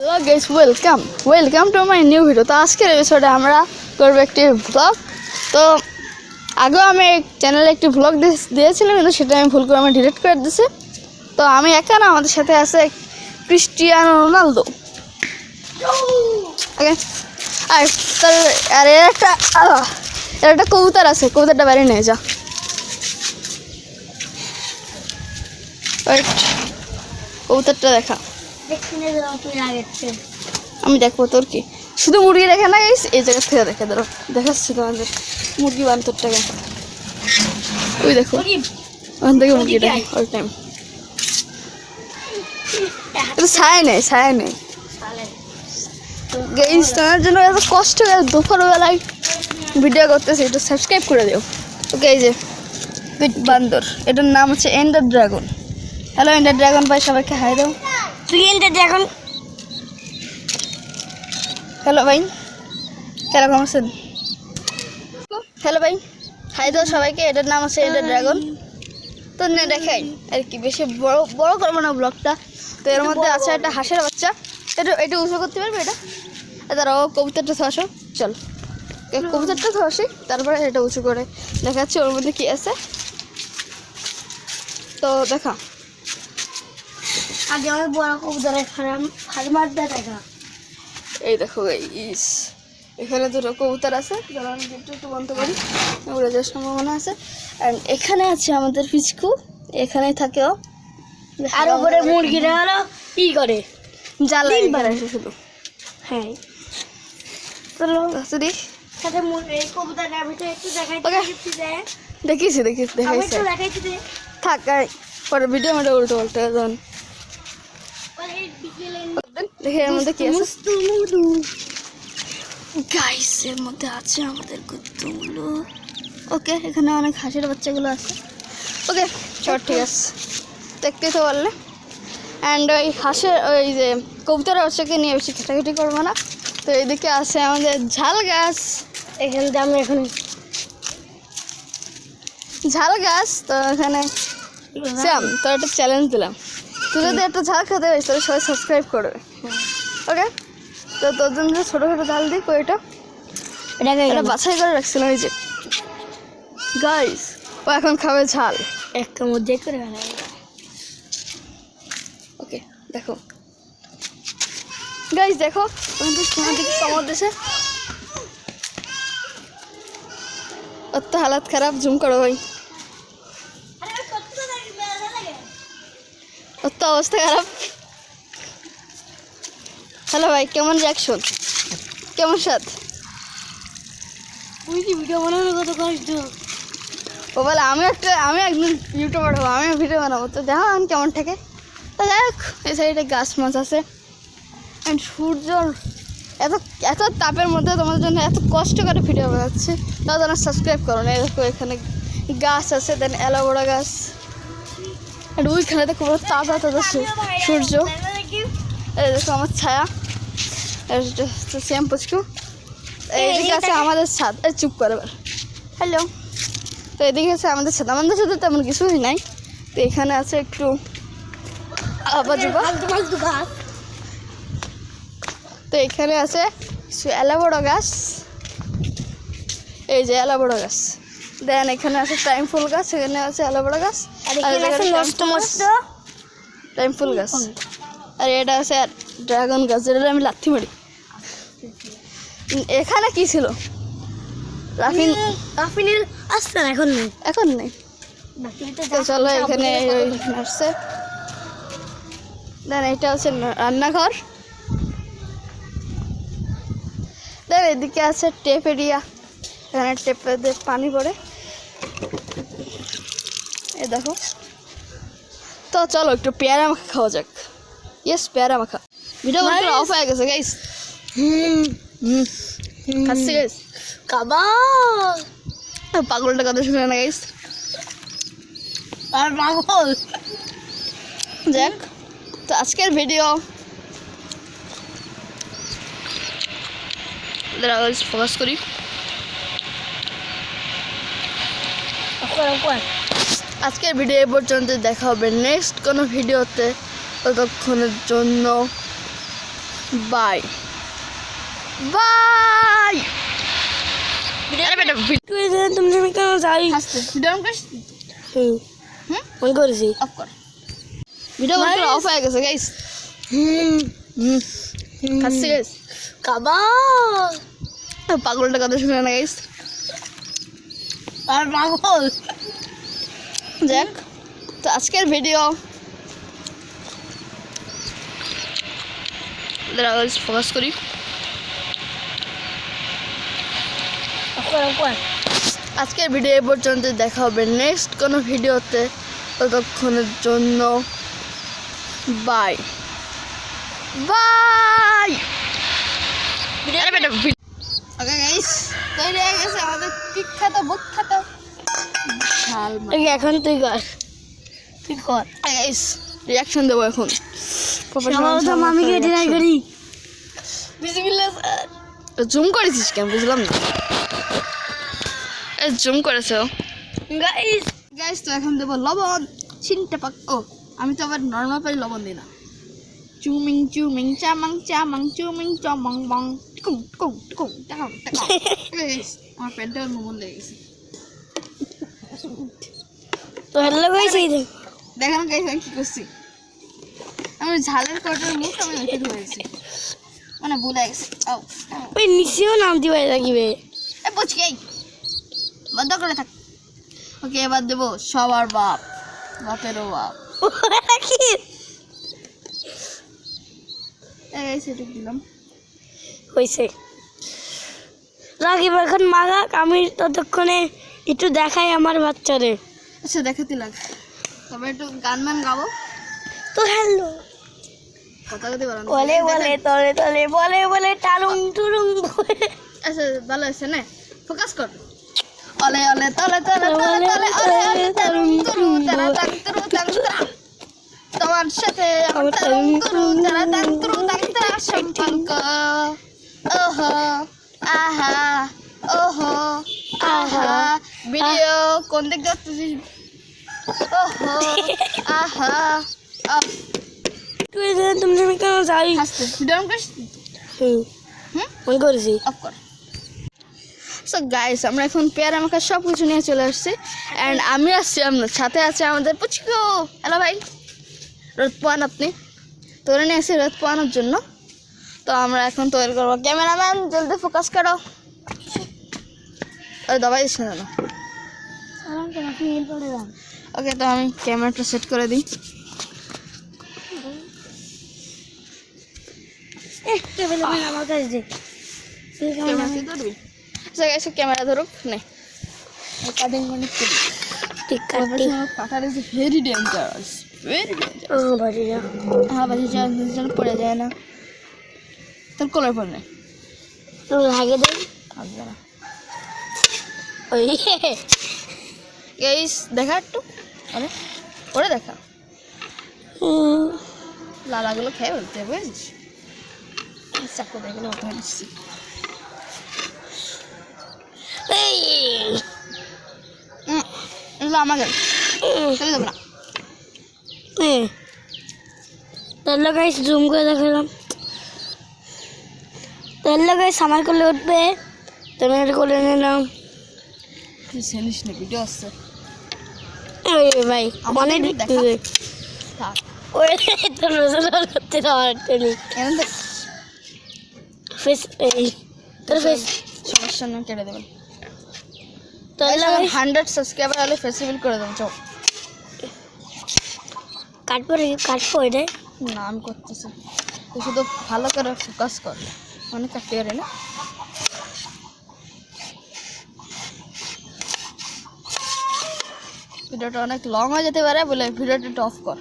Hello guys, welcome to my new video. তো আজকের এপিসোডে আমরা করবো একটি ব্লগ। তো আগেও আমি চ্যানেলে একটি ব্লগ দিয়েছিলাম, কিন্তু সেটা আমি ভুল করে ডিলিট করে দিয়েছি। তো আমি একা না, আমাদের সাথে আছে ক্রিস্টিয়ানো রোনালদো। ওকে, আর এর একটা কবুতর আছে, কবুতরটা বাড়ি নিয়ে যা। কবুতরটা দেখা, আমি দেখবো তোর কি শুধু মুরগি দেখে না গাইস, এই জায়গা থেকে দেখে ধরো দেখাচ্ছি তোমাদের মুরগি বান্তরটাকে। ওই দেখো ওখান থেকে মুরগি দেখে অল টাইম। ছায়া নেই গাইস, তোমার জন্য এত কষ্ট করে দুপুরবেলায় ভিডিও করতেছে, একটু সাবস্ক্রাইব করে দিও। ওকে, এই যে বান্দর, এটার নাম হচ্ছে endure dragon. Hello endure dragon ভাই, সবাইকে হাই দাও। তুই এন্ডার ড্রাগন। হ্যালো ভাই, কেরকম আছেন? হ্যালো ভাই, হাই দাও সবাইকে। এটার নাম আছে এন্ডার ড্রাগন। তো দেখাই আর কি, বেশি বড় করবো না ব্লগটা। তো এর মধ্যে আছে একটা হাঁসের বাচ্চা। এটা উঁচু করতে পারবে এটা? তারাও কবুতরটা ধসো, চল কবুতরটা ধসি, তারপরে এটা উঁচু করে দেখাচ্ছি ওর মধ্যে কি আছে। তো দেখা, আগে আমি বড় কবুতরের ফার্মারটা দেখা। এই দেখো গাইস, এখানে দুটো কবুতর আছে, আমি একটু বন্ধ করি, উড়ে যাওয়ার সম্ভাবনা আছে। অ্যান্ড এখানে আছে আমাদের পিচকু, এখানেই থাকে ও। আর উপরে মুরগিরা হলো কি করে, জ্বালা আসে শুধু। হ্যাঁ চলো তুই সাথে এই কবুতরের ভিতরে একটু দেখাইতে দেখিয়েছি আমি দেখাইছি একটু দেখাইতে দে। থাক, পরে ভিডিও মধ্যে উল্টো পাল্টা যখন দেখি এর মধ্যে কি আছে। গাইস, এর মধ্যে আছে আমাদের গুত্তুগুলো। ওকে, এখানে অনেক হাঁসের বাচ্চাগুলো আছে। ওকে চল, ঠিক আছে, দেখতেই তো পারলে। অ্যান্ড ওই হাঁসের ওই যে কবুতরের বাচ্চাকে নিয়ে বেশি খেটাখেটি করবো না। তো এইদিকে আছে আমাদের ঝাল গাছ। এখানে আমরা এখন ঝাল গাছ। তো এখানে শ্যাম, তোর একটা চ্যালেঞ্জ দিলাম, তুই যদি একটা ঝাল খেতে পারিস তাহলে সবাই সাবস্ক্রাইব করবে। ওকে, তো তোর জন্য ছোটো ছোটো ঝাল দিই কইটা, এটা বাছাই করে রাখছিলাম। এই যে গাইস, ও এখন খাবে ঝাল, একটা মধ্যে করে ওকে দেখো গাইস, দেখো তোমার দিকে কামড় দিছে। ওর তো হালাত খারাপ, জুম করো ভাই, ওর তো অবস্থা খারাপ। হ্যালো ভাই, কেমন রিয়াকশন, কেমন স্বাদ? ভিডিও বানানো কত কষ্ট। ও বলে আমি একদিন ইউটিউবার হবো, আমি ভিডিও বানাবো। তো দেখো আমি কেমন থাকে। তো যাই হোক, এই সাইডে গাছ মাছ আছে। অ্যান্ড সূর্য এত এত তাপের মধ্যে তোমাদের জন্য এত কষ্ট করে ভিডিও বানাচ্ছে, তাও তোমরা সাবস্ক্রাইব করো না। দেখো এখানে গাছ আছে, দেন অ্যালোভেরা গাছ। আর ওইখানে দেখো পুরো তাজা সূর্য। এই দেখো আমার ছায়া, সেম পুচকু। এইদিকে আছে আমাদের ছাদ। চুপ করে এবার, হ্যালো। তো এদিকে আছে আমাদের ছাদ, আমাদের সাথে তেমন কিছুই নাই। তো এখানে আছে একটু আবাজুবা। তো এখানে আছে কিছু অ্যালোভেরা গাছ, এই যে অ্যালোভেরা গাছ। দেন এখানে আছে টাইম ফুল গাছ, এখানে আছে অ্যালোভেরা গাছ, টাইম ফুল গাছ। আর এটা আছে ড্রাগন গাছ, যেটা আমি লাথি মারি। এখানে কি ছিল? রাফিনিল আসছে না, এখন নেই। তো চলো, এখানে আসছে। দেন এটা হচ্ছে রান্নাঘর। দেন এদিকে আছে টেপ এরিয়া, এখানে টেপে দিয়ে পানি পড়ে, এই দেখো। তো চলো একটু পেয়ারা মাখা খাওয়া যাক। ইয়েস, পেয়ারা মাখা। ভিডিও অফ হয়ে গেছে গাইস। খাচ্ছি গাইস, পাগলটা কথা শুনে না গাইস। আর পাগল যাক, তো আজকের ভিডিও ফোকাস করি। আজকের ভিডিও এ পর্যন্ত, দেখা হবে নেক্সট কোনো ভিডিওতে। ততক্ষণের জন্য বাই বাই। তুমি কেন যাই হাসতে ভিডিও অন করিস? হুম হুম ফোন করেছি অফ কর। ভিডিও অফ হয়ে গেছে গাইস। হুম হাসছে গাইস। কাবা পাগলটা কথা শুনে না গাইস। আর পাগল যাক, তো আজকের ভিডিও ফোকাস করি। আজকের ভিডিও এ পর্যন্ত, দেখা হবে নেক্সট কোনো ভিডিওতে। ততক্ষণের জন্য বাই বাই। ওকে গাইস, তৈরি হয়ে গেছে আমাদের বিখ্যাত বিখ্যাত ঝাল মাছ। এখন তুই কর তুই কর গাইস রিয়াকশন দেবো এখন। মামিকে ট্রাই করি জুম করেছিস কেন বুঝলাম না। জুম করেছো গাইস গাইস। তো এখন দেবো লবণ চিনতে পাক। ও আমি তো আবার নর্মাল পাই লবণ দিই না। চুমিং চুমিং চামাং চামাং চুমিং চমাং বং টুকুং টুকুং টুকুং টাকাং টাকাং। গাইস আমার পেটটা লবণ লেগে গেছে। তো হ্যালো গাইস এই দেখেন গাইস আমি কি করছি। আমি ঝালের কটার মুখ আমি ওইটা ধরেছি, মানে ভুলে গেছি। ও ওই নিচেও নাম দিবাই লাগিবে এ বুঝি বন্ধ করে থাক। ওকে এবার দেবো সবার বাপ, বাপেরও বাপ। কি সেটুক দিলাম। হয়েছে রাখিব এখন মাগাক, আমি ততক্ষণে একটু দেখাই আমার বাচ্চারে। আচ্ছা দেখাতে লাগ, তবে একটু গান মান গাবো। তো হ্যালো কথা কথা বলেন। বলে বলে তলে তলে বলে বলে টালুং টুলুং আচ্ছা ভালো আছে না, ফোকাস কর। অলে অলে তলে তলে তলে তলে অলে অলে তারুং তুরু তারা তাং তুরু তাং তারা, তোমার সাথে আমার তারুং তুরু তারা তাং তুরু তাং তারা সম্পর্ক। ওহো আহা ওহো আহা। ভিডিও কোন দিক দেখতেছিস? ওহো আহা। তুই তুমি কেন যাই হাসতে ভিডিও অন করিস? হুম হুম ফোন করেছি অফ কর। সো গাইস আমরা এখন পেয়ারা মাখা সব কিছু নিয়ে চলে আসছি। অ্যান্ড আমি আসছি, আপনার সাথে আছে আমাদের পুচকু। হ্যালো ভাই, রোদ পোয়ান আপনি তোরে নিয়ে আসছি রোদ পোয়ানোর জন্য। তো আমরা এখন তৈরি করবো। ক্যামেরাম্যান জলদি ফোকাস করো। ওই দবাই দিস না। ওকে, তো আমি ক্যামেরাটা সেট করে দিই। আমার কাছে দে ক্যামেরা ধরুক নেই। কাটিং মানে কাটার is very dangerous, very dangerous. হ্যাঁ বাজি যেন পড়ে যায় না, তোর কলার পড়ে নেই আগে দে আসবে না। ওই গাইস দেখা একটু, আরে ওরে দেখা লালাগুলো খেয়ে বলতে বুঝেছিস। চাকু দেখলে ওটা দিচ্ছি। এগুলো আমাকে চলে যাবো না। তাহলে গাইস জুম করে দেখালাম। তাহলে গাইস আমার কোলে উঠবে, তুমি এটা কোলে নিলাম। জানিস না ভিডিও আসছে ভাই আমাদের অনেক দেখা থাক। ওই তো রোজা করতে পারতেনি এমন দেখ ফেস এই তোর ফেস সমস্যা না, কেটে দেবেন। তাহলে 100 সাবস্ক্রাইবার হলে ফেসিবল করে দেবো। চল কাটবো এটা না আমি করতেছি, তুই শুধু ভালো করে ফোকাস কর। অনেক কাটতে পারে না। ভিডিওটা অনেক লং হয়ে যেতে পারে বলে ভিডিওটা অফ কর।